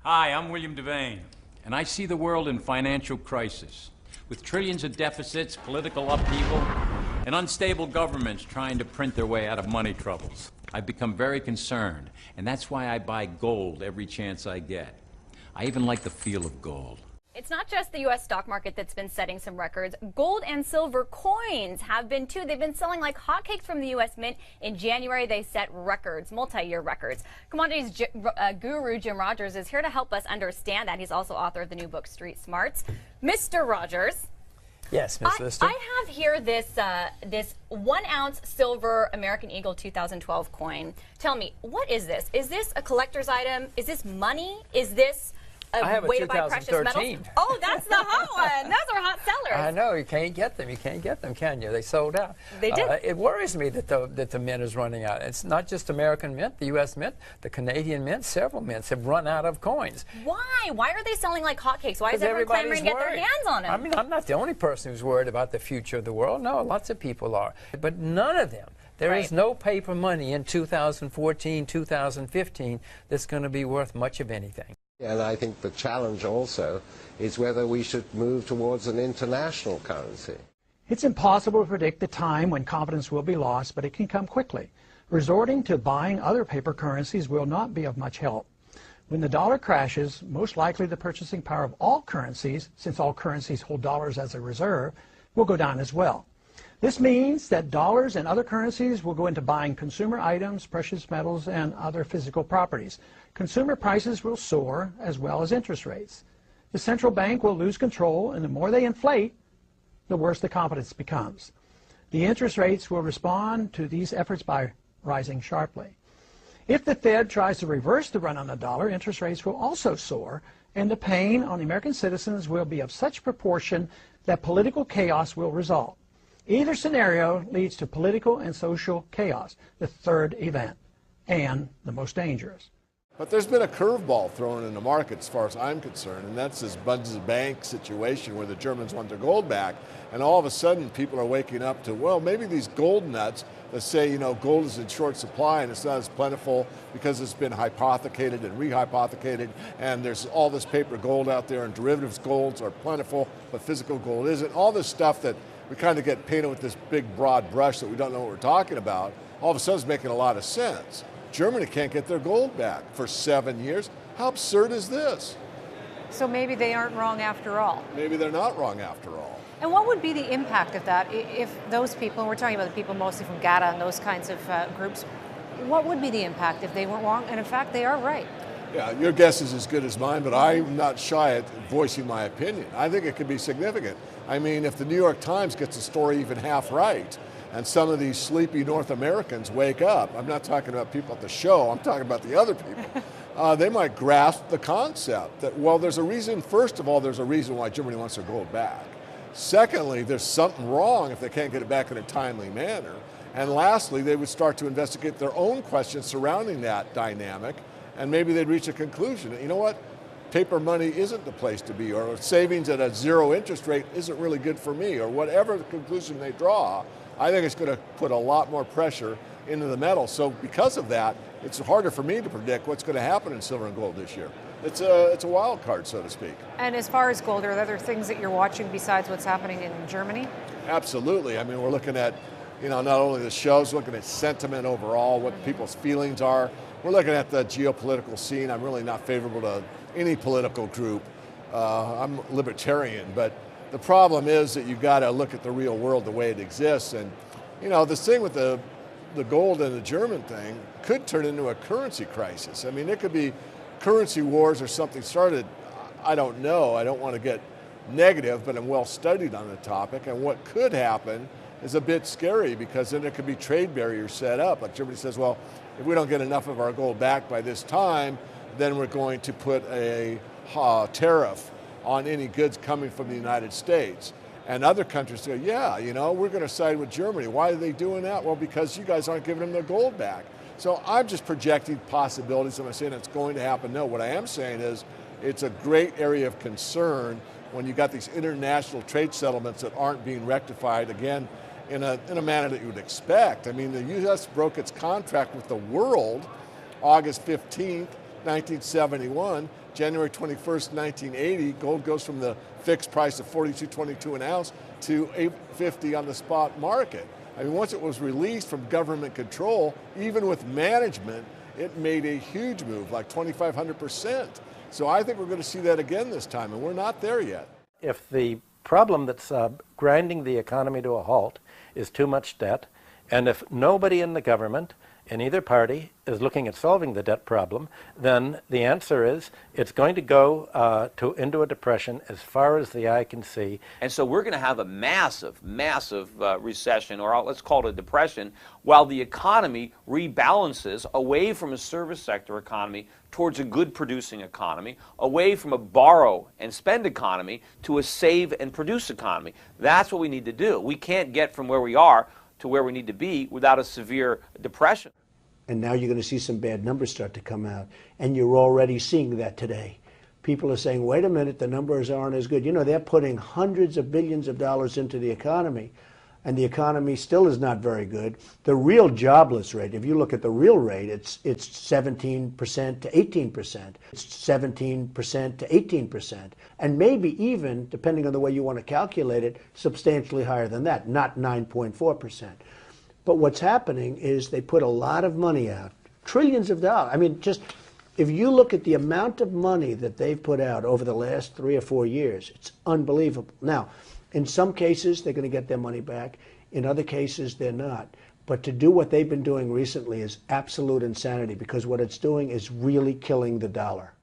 Hi, I'm William Devane, and I see the world in financial crisis, with trillions of deficits, political upheaval, and unstable governments trying to print their way out of money troubles. I've become very concerned, and that's why I buy gold every chance I get. I even like the feel of gold. It's not just the U.S. stock market that's been setting some records. Gold and silver coins have been too. They've been selling like hotcakes from the U.S. Mint. In January, they set records, multi-year records. Commodities guru Jim Rogers is here to help us understand that. He's also author of the new book, Street Smarts. Mr. Rogers. Yes, Ms. Lister. I have here this 1 ounce silver American Eagle 2012 coin. Tell me, what is this? Is this a collector's item? Is this money? Is this a way to buy precious metals? Oh, that's the hot one. Those are hot sellers. I know. You can't get them. You can't get them, can you? They sold out. They did. It worries me that the mint is running out. It's not just American Mint, the U.S. Mint, the Canadian Mint. Several mints have run out of coins. Why? Why are they selling like hotcakes? Why is everyone clamoring to get their hands on them? I mean, I'm not the only person who's worried about the future of the world. No, lots of people are. But none of them. There is no paper money in 2014, 2015 that's going to be worth much of anything. And I think the challenge also is whether we should move towards an international currency. It's impossible to predict the time when confidence will be lost, but it can come quickly. Resorting to buying other paper currencies will not be of much help. When the dollar crashes, most likely the purchasing power of all currencies, since all currencies hold dollars as a reserve, will go down as well. This means that dollars and other currencies will go into buying consumer items, precious metals, and other physical properties. Consumer prices will soar, as well as interest rates. The central bank will lose control, and the more they inflate, the worse the confidence becomes. The interest rates will respond to these efforts by rising sharply. If the Fed tries to reverse the run on the dollar, interest rates will also soar, and the pain on the American citizens will be of such proportion that political chaos will result. Either scenario leads to political and social chaos, the third event, and the most dangerous. But there's been a curveball thrown in the market as far as I'm concerned, and that's this Bundesbank situation where the Germans want their gold back, and all of a sudden people are waking up to, well, maybe these gold nuts that say, gold is in short supply and it's not as plentiful because it's been hypothecated and rehypothecated, and there's all this paper gold out there, and derivatives golds are plentiful, but physical gold isn't. All this stuff that we kind of get painted with this big broad brush that we don't know what we're talking about, all of a sudden is making a lot of sense. Germany can't get their gold back for 7 years. How absurd is this? So maybe they aren't wrong after all. Maybe they're not wrong after all. And what would be the impact of that if those people, and we're talking about the people mostly from GATA and those kinds of groups, what would be the impact if they weren't wrong? And in fact, they are right. Yeah, your guess is as good as mine, but I'm not shy at voicing my opinion. I think it could be significant. I mean, if the New York Times gets the story even half right, and some of these sleepy North Americans wake up, I'm not talking about people at the show, I'm talking about the other people, they might grasp the concept that, well, there's a reason, first of all, there's a reason why Germany wants their gold back. Secondly, there's something wrong if they can't get it back in a timely manner. And lastly, they would start to investigate their own questions surrounding that dynamic, and maybe they'd reach a conclusion that, you know what, paper money isn't the place to be, or savings at a zero interest rate isn't really good for me, or whatever the conclusion they draw. I think it's going to put a lot more pressure into the metal. So because of that, it's harder for me to predict what's going to happen in silver and gold this year. It's a wild card, so to speak. And as far as gold, are there other things that you're watching besides what's happening in Germany? Absolutely. I mean, we're looking at, not only the shows, looking at sentiment overall, what people's feelings are. We're looking at the geopolitical scene. I'm really not favorable to any political group. I'm libertarian, but the problem is that you've got to look at the real world the way it exists. And, this thing with the gold and the German thing could turn into a currency crisis. I mean, it could be currency wars or something started. I don't know. I don't want to get negative, but I'm well studied on the topic. And what could happen is a bit scary, because then there could be trade barriers set up. Like Germany says, well, if we don't get enough of our gold back by this time, then we're going to put a tariff on any goods coming from the United States. And other countries say, yeah, we're going to side with Germany. Why are they doing that? Well, because you guys aren't giving them their gold back. So I'm just projecting possibilities. I'm not saying it's going to happen. No, what I am saying is it's a great area of concern when you got these international trade settlements that aren't being rectified, again, in a manner that you would expect. I mean, the U.S. broke its contract with the world August 15th. 1971, January 21st, 1980, gold goes from the fixed price of $42.22 an ounce to $850 on the spot market. I mean, once it was released from government control, even with management, it made a huge move, like 2,500%. So I think we're going to see that again this time, and we're not there yet. If the problem that's grinding the economy to a halt is too much debt, and if nobody in the government, in either party, is looking at solving the debt problem, then the answer is it's going to go into a depression as far as the eye can see. And so we're going to have a massive, massive recession, or let's call it a depression, while the economy rebalances away from a service sector economy towards a good producing economy, away from a borrow and spend economy to a save and produce economy. That's what we need to do. We can't get from where we are to where we need to be without a severe depression. And now you're going to see some bad numbers start to come out. And you're already seeing that today. People are saying, wait a minute, the numbers aren't as good. You know, they're putting hundreds of billions of dollars into the economy, and the economy still is not very good. The real jobless rate, if you look at the real rate, it's 17% to 18%. It's 17% to 18%. And maybe even, depending on the way you want to calculate it, substantially higher than that, not 9.4%. But what's happening is they put a lot of money out, trillions of dollars. I mean, just if you look at the amount of money that they've put out over the last 3 or 4 years, it's unbelievable. Now, in some cases, they're going to get their money back. In other cases, they're not. But to do what they've been doing recently is absolute insanity, because what it's doing is really killing the dollar.